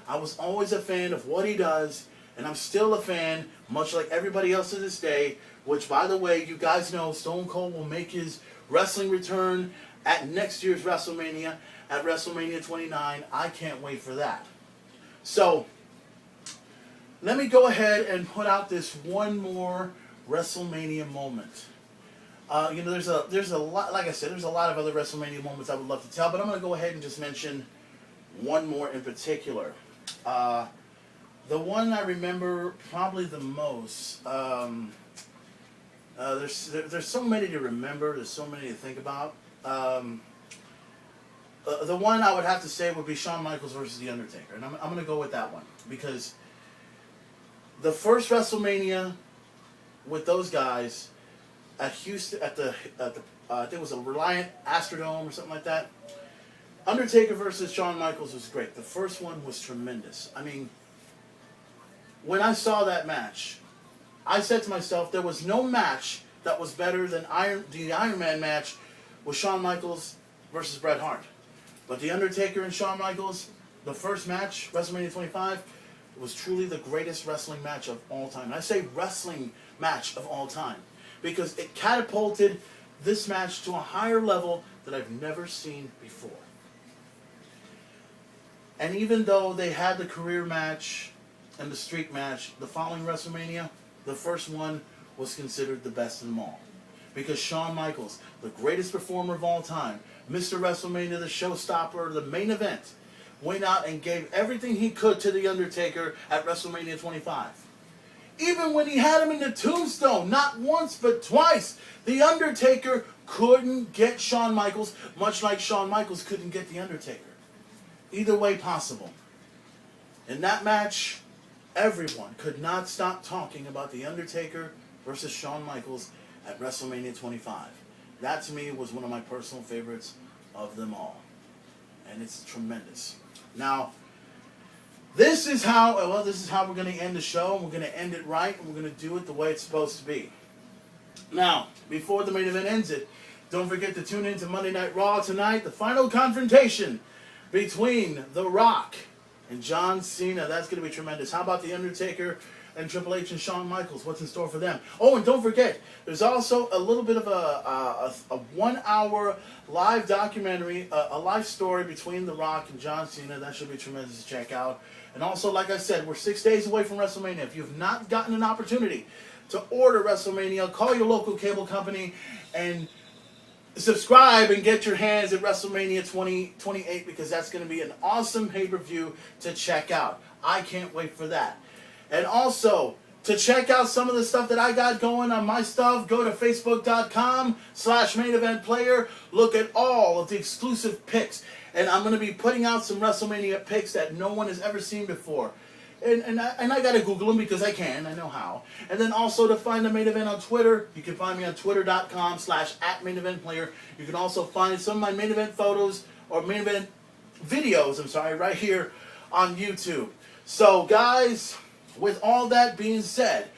I was always a fan of what he does, and I'm still a fan, much like everybody else to this day, which, by the way, you guys know Stone Cold will make his wrestling return at next year's WrestleMania, at WrestleMania 29. I can't wait for that. So, let me go ahead and put out this one more WrestleMania moment. There's a lot, like I said, there's a lot of other WrestleMania moments I would love to tell, but I'm going to go ahead and just mention one more in particular. The one I remember probably the most, there's so many to remember, there's so many to think about. The one I would have to say would be Shawn Michaels versus The Undertaker, and I'm going to go with that one, because the first WrestleMania with those guys at Houston, at the I think it was a Reliant Astrodome or something like that. Undertaker versus Shawn Michaels was great. The first one was tremendous. I mean, when I saw that match, I said to myself, there was no match that was better than the Iron Man match with Shawn Michaels versus Bret Hart. But The Undertaker and Shawn Michaels, the first match, WrestleMania 25, was truly the greatest wrestling match of all time. And I say wrestling match of all time because it catapulted this match to a higher level that I've never seen before. And even though they had the career match and the streak match, the following WrestleMania, the first one was considered the best of them all. Because Shawn Michaels, the greatest performer of all time, Mr. WrestleMania, the showstopper, the main event, went out and gave everything he could to The Undertaker at WrestleMania 25. Even when he had him in the tombstone, not once but twice, The Undertaker couldn't get Shawn Michaels, much like Shawn Michaels couldn't get The Undertaker. Either way possible. In that match, everyone could not stop talking about The Undertaker versus Shawn Michaels at WrestleMania 25. That, to me, was one of my personal favorites of them all. And it's tremendous. Now, this is how we're going to end the show. And we're going to end it right. And we're going to do it the way it's supposed to be. Now, before the main event ends it, don't forget to tune in to Monday Night Raw tonight. The final confrontation between The Rock and John Cena. That's going to be tremendous. How about The Undertaker and Triple H and Shawn Michaels? What's in store for them? Oh, and don't forget, there's also a little bit of a 1 hour live documentary, a live story between The Rock and John Cena. That should be tremendous to check out. And also, like I said, we're 6 days away from WrestleMania. If you've not gotten an opportunity to order WrestleMania, call your local cable company and subscribe and get your hands at WrestleMania 2028 because that's going to be an awesome pay-per-view to check out. I can't wait for that. And also, to check out some of the stuff that I got going on my stuff, go to facebook.com/main-event-player. Look at all of the exclusive picks. And I'm going to be putting out some WrestleMania picks that no one has ever seen before. And I got to Google them because I can. I know how. And then also to find the main event on Twitter, you can find me on twitter.com/@main-event-player. You can also find some of my main event photos or main event videos, right here on YouTube. So, guys, with all that being said,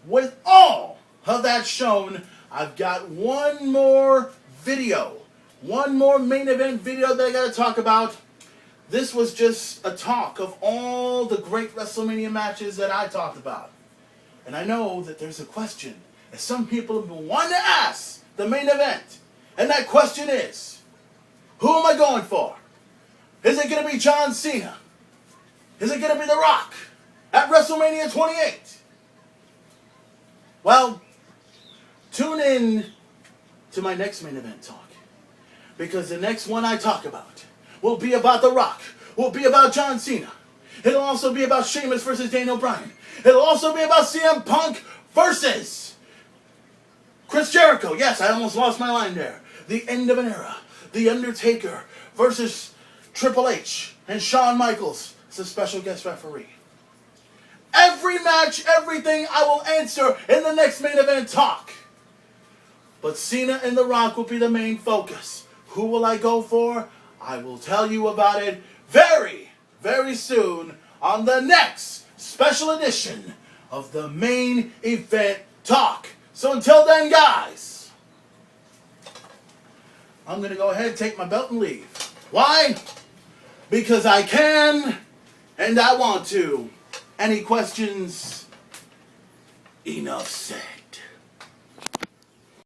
with all of that shown, I've got one more video. One more main event video that I got to talk about. This was just a talk of all the great WrestleMania matches that I talked about. And I know that there's a question that some people have been wanting to ask the main event. And that question is, who am I going for? Is it going to be John Cena? Is it going to be The Rock at WrestleMania 28? Well, tune in to my next main event talk. Because the next one I talk about will be about The Rock, will be about John Cena. It'll also be about Sheamus versus Daniel Bryan. It'll also be about CM Punk versus Chris Jericho. Yes, I almost lost my line there. The end of an era. The Undertaker versus Triple H and Shawn Michaels as a special guest referee. Every match, everything I will answer in the next main event talk. But Cena and The Rock will be the main focus. Who will I go for? I will tell you about it very, very soon on the next special edition of the Main Event Talk. So until then, guys, I'm going to go ahead and take my belt and leave. Why? Because I can, And I want to. Any questions? Enough said.